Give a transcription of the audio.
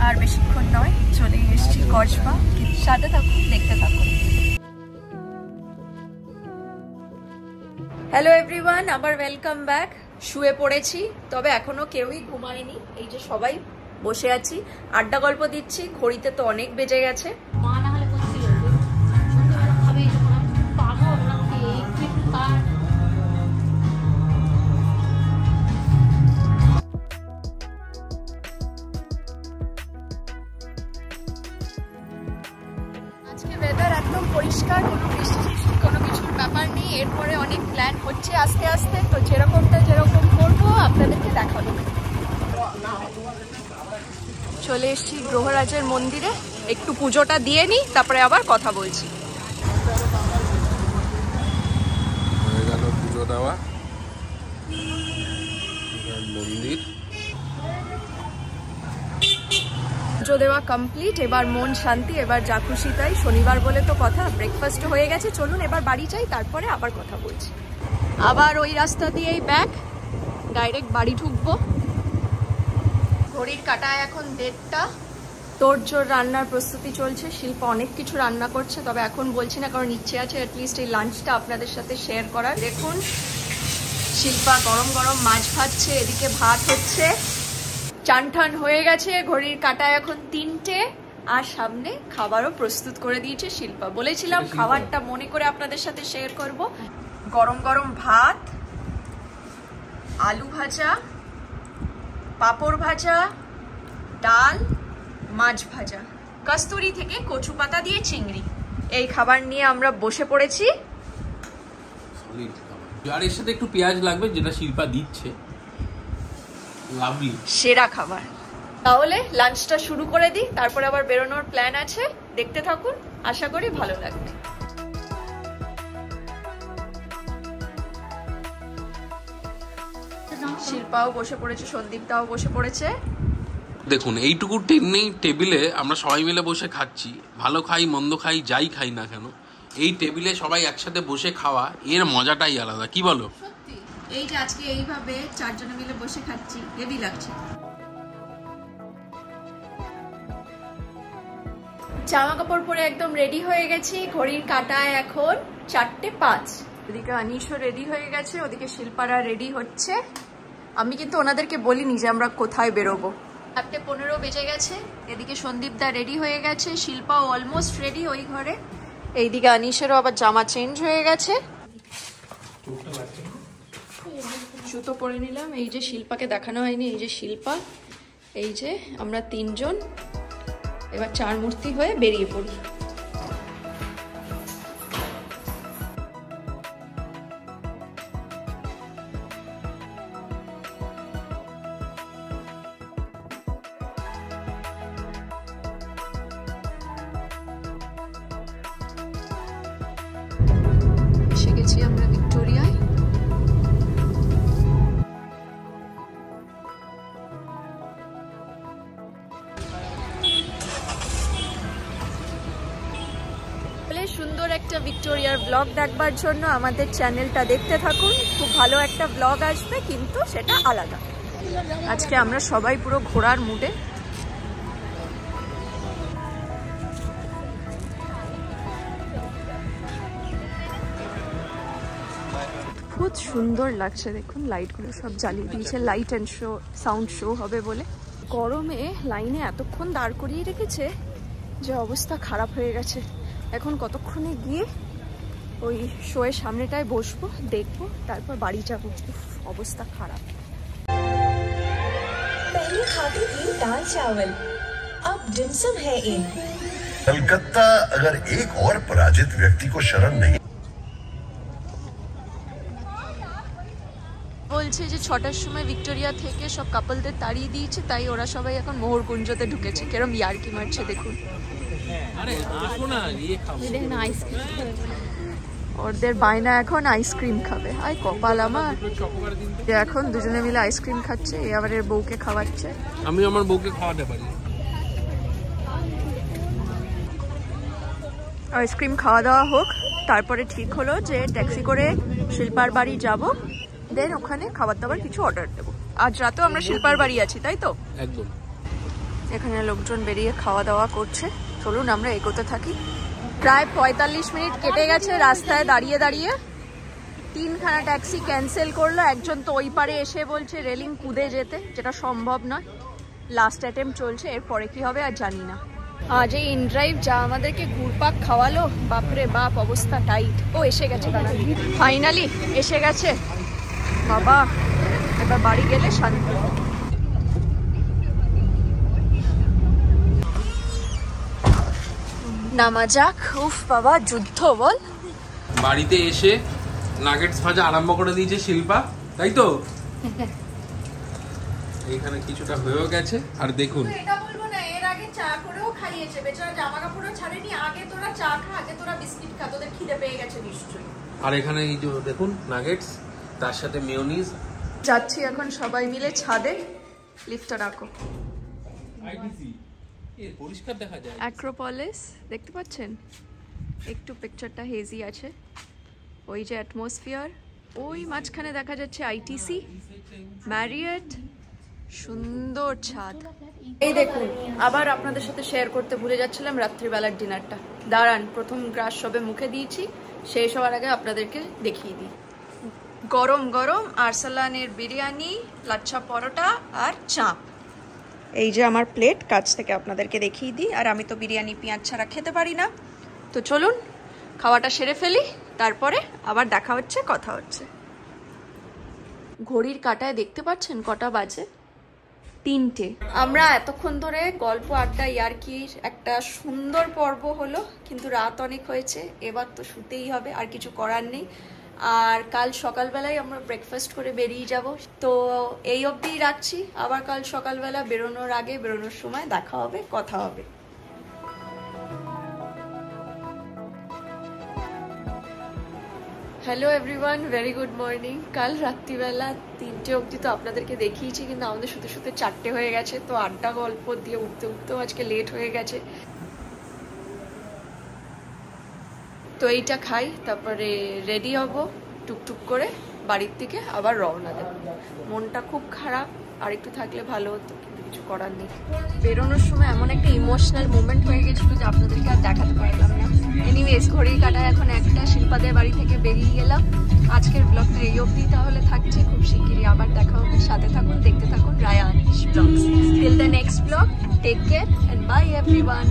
আর বেশিক্ষণ নয়, চলে এসেছি কসবা। সাথে থাকুন, দেখতে থাকুন। হ্যালো এভরিওয়ান, আবার ওয়েলকাম ব্যাক। শুয়ে পড়েছি, তবে এখনো কেউই ঘুমায়নি। এই যে সবাই বসে আছি, আড্ডা গল্প দিচ্ছি। ঘড়িতে তো অনেক বেজে গেছে। আজকে ওয়েদার একদম পরিষ্কার, কোনো বৃষ্টি সৃষ্টি কোনো কিছুর ব্যাপার নেই। এরপরে অনেক প্ল্যান হচ্ছে আস্তে আস্তে, তো যেরকম করবো আপনাদেরকে দেখাবো। চলে এসেছি গ্রহরাজের মন্দিরে, একটু পুজোটা দিয়ে নিই, তারপরে আবার কথা বলছি। হয়ে গেল পুজো দেওয়া, মন্দির পুজো দেওয়া কমপ্লিট। এবার মন শান্তি, এবার যা খুশি তাই। শনিবার বলে তো কথা। ব্রেকফাস্ট হয়ে গেছে, চলুন এবার বাড়ি যাই, তারপরে আবার কথা বলছি। আবার ওই রাস্তা দিয়েই ব্যাক, ডাইরেক্ট বাড়ি ঢুকবো। ঘড়ির কাঁটায় এখন 1:30। তোড়জোড় রান্নার প্রস্তুতি চলছে। শিল্পা অনেক কিছু রান্না করছে, তবে এখন বলছি না, কারণ ইচ্ছে আছে অ্যাটলিস্ট এই লাঞ্চটা আপনাদের সাথে শেয়ার করার। দেখুন শিল্পা গরম গরম মাছ ভাজছে, এদিকে ভাত হচ্ছে। চান ঠান হয়ে গেছে, ঘড়ির কাঁটায় এখন 3টে। আর সামনে খাবারও প্রস্তুত করে দিয়েছে শিল্পা। বলেছিলাম খাবারটা মনে করে আপনাদের সাথে শেয়ার করব। গরম গরম ভাত, আলু ভাজা, পাঁপড় ভাজা, ডাল, মাছ ভাজা, কস্তুরি থেকে কচু পাতা দিয়ে চিংড়ি। এই খাবার নিয়ে আমরা বসে পড়েছি। আর এর সাথে একটু পেঁয়াজ লাগবে, যেটা শিল্পা দিচ্ছে। লাভলি, সেরা খাবার। তাহলে লাঞ্চটা শুরু করে দিই, তারপরে আবার বেরোনোর প্ল্যান আছে। দেখতে থাকুন, আশা করি ভালো লাগবে। শিল্পাও বসে পড়েছে, সন্দীপটাও বসে পড়েছে। দেখুন এইটুকু টেবিলে আমরা সবাই মিলে বসে খাচ্ছি। ভালো খাই মন্দ খাই, যাই খাই না কেন, এই টেবিলে সবাই একসাথে বসে খাওয়া, এর মজাটাই আলাদা। কি বলো? এই যে আজকে এইভাবে 4 জনে মিলে বসে খাচ্ছি, হেভি লাগছে। জামা কাপড় পরে একদম রেডি হয়ে গেছি। ঘড়ির কাঁটায় এখন 4:05। ওদিকে আনিশও রেডি হয়ে গেছে, ওদিকে শিল্পারা রেডি হচ্ছে। আমি কিন্তু ওনাদেরকে বলিনি যে আমরা কোথায় বেরোবো। 4:15 বেজে গেছে। এদিকে সন্দীপদা রেডি হয়ে গেছে, শিল্পাও অলমোস্ট রেডি ওই ঘরে। এইদিকে আনিশেরও আবার জামা চেঞ্জ হয়ে গেছে। জুতো পরে নিলাম। এই যে শিল্পাকে দেখানো হয়নি, এই যে শিল্পা, এই যে আমরা 3 জন এবার 4 মূর্তি হয়ে বেরিয়ে পড়ি। এসে গেছি আমরা ভিক্টোরিয়ায়। সুন্দর একটা ভিক্টোরিয়ার ব্লগ দেখবার জন্য আমাদের চ্যানেলটা দেখতে থাকুন। খুব ভালো একটা ব্লগ আসবে, কিন্তু সেটা আলাদা। আজকে আমরা সবাই পুরো ঘোরার মুডে। খুব সুন্দর লাগছে, দেখুন লাইটগুলো সব জ্বালিয়ে দিয়েছে। Light and show, sound show হবে বলে। গরমে লাইনে এতক্ষণ দাঁড় করিয়ে রেখেছে যে অবস্থা খারাপ হয়ে গেছে। এখন কতক্ষণে গিয়ে ওই শোয়ের সামনেটায় বসবো, দেখবো, তারপর বাড়ি যাবো। অবস্থা খারাপ। पहले खाती थी दाल चावल, अब डिमसम है इन। कलकत्ता अगर एक और पराजित व्यक्ति को शरण नहीं। বলছে যে 6টার সময় ভিক্টোরিয়া থেকে সব কাপলদের তাড়িয়ে দিয়েছে, তাই ওরা সবাই এখন মোহরকুঞ্জতে ঢুকেছে। কেরম ইয়ার্কি মারছে দেখুন। ওদের বায়না এখন আইসক্রিম খাবে। আয় কপাল আমার, এখন দুজনে মিলে আইসক্রিম খাচ্ছে। এ আবার এর বউকে খাওয়াচ্ছে। আমি আমার বউকে খাওয়াতে পারি। আইসক্রিম খাওয়া দাওয়া হোক, তারপরে ঠিক হলো যে ট্যাক্সি করে শিল্পার বাড়ি যাব, দেন ওখানে খাবার দাবার কিছু অর্ডার দেবো। আজ রাতেও আমরা শিল্পার বাড়ি আছি, তাই তো? একদম। এখানে লোকজন বেরিয়ে খাওয়া দাওয়া করছে। চলুন আমরা এগোতে থাকি। প্রায় 45 মিনিট কেটে গেছে রাস্তায় দাঁড়িয়ে দাঁড়িয়ে। 3খানা ট্যাক্সি ক্যান্সেল করলো। একজন তো ওই পারে এসে বলছে রেলিং কুদে যেতে, যেটা সম্ভব নয়। লাস্ট অ্যাটেম্প চলছে, এরপরে কি হবে আর জানি না। আজ এই ইনড্রাইভ যা আমাদেরকে ঘুরপাক খাওয়ালো, বাপরে বাপ, অবস্থা টাইট। ও এসে গেছে, ফাইনালি এসে গেছে বাবা। এবার বাড়ি গেলে শান্তি। নামা যাক। উফ বাবা, যুদ্ধ বল। বাড়িতে এসে নাগেটস ভাজা আরম্ভ করে দিয়েছে শিল্পা, তাই তো? এইখানে কিছুটা হয়েও গেছে। আর দেখুন, এটা বলবো না, এর আগে চা করেও খাইয়েছে বেচারা, জামা কাপড়ও ছাড়েনি। আগে তোরা চা খা, আগে তোরা বিস্কিট খা, তোদের খিদে পেয়ে গেছে নিশ্চয়ই। আর এখানে এই যে দেখুন নাগেটস, তার সাথে মেয়োনিজ। যাচ্ছি এখন সবাই মিলে ছাদে। লিফটটা রাখো। পরিষ্কার দেখা যায়। অ্যাক্রোপলিস দেখতে পাচ্ছেন? একটু পিকচারটা হেজি আছে। ওই যে অ্যাটমসফিয়ার, ওই মাঝখানে দেখা যাচ্ছে আইটিসি, ম্যারিয়েট, সুন্দর ছাদ। এই দেখুন, আবার আপনাদের সাথে শেয়ার করতে ভুলে যাচ্ছিলাম রাত্রিবেলার ডিনারটা। দাঁড়ান, প্রথম গ্রাস সবে মুখে দিয়েছি, শেষ হওয়ার আগে আপনাদেরকে দেখিয়ে দিই। গরম গরম আরসালানের বিরিয়ানি, লাচ্ছা পরোটা আর চাপ। এই যে আমার প্লেট, কাছ থেকে আপনাদেরকে দেখিয়ে দিই। আর আমি তো বিরিয়ানি পেঁয়াজ ছাড়া খেতে পারি না। তো চলুন খাওয়াটা সেরে ফেলি, তারপরে আবার দেখা হচ্ছে, কথা হচ্ছে। ঘড়ির কাঁটায় দেখতে পাচ্ছেন কটা বাজে? 3টে। আমরা এতক্ষণ ধরে গল্প আড্ডা ইয়ার্কির একটা সুন্দর পর্ব হলো, কিন্তু রাত অনেক হয়েছে। এবার তো শুতেই হবে, আর কিছু করার নেই। আর কাল সকালবেলায় আমরা ব্রেকফাস্ট করে বেরিয়ে যাব। তো এই অবধিই রাখছি। আবার কাল সকালবেলা বেরোনোর আগে, বেরোনোর সময় দেখা হবে, কথা হবে। Hello everyone, very good morning. কাল রাত্রিবেলা 3টে অবধি তো আপনাদেরকে দেখিয়েছি, কিন্তু আমাদের শুতে শুতে 4টে হয়ে গেছে। তো আড্ডা গল্প দিয়ে উঠতে উঠতেও আজকে লেট হয়ে গেছে। তো এইটা খাই, তারপরে রেডি হব টুকটুক করে, বাড়ির থেকে আবার রওনা দেব। মনটা খুব খারাপ, আর একটু থাকলে ভালো হতো, কিন্তু কিছু করার নেই। বেরোনোর সময় এমন একটা ইমোশনাল মোমেন্ট হয়ে গেছিল যে আপনাদেরকে আর দেখাতে পারলাম না। এনিওয়েজ, ঘড়ির কাঁটায় এখন একটা। শিল্পাদের বাড়ি থেকে বেরিয়ে গেলাম। আজকের ব্লগটা এই অবধি তাহলে থাকছে। খুব শিগগিরই আবার দেখা হবে। সাথে থাকুন, দেখতে থাকুন Rayanish blogs. Till the next blog, take care and bye everyone.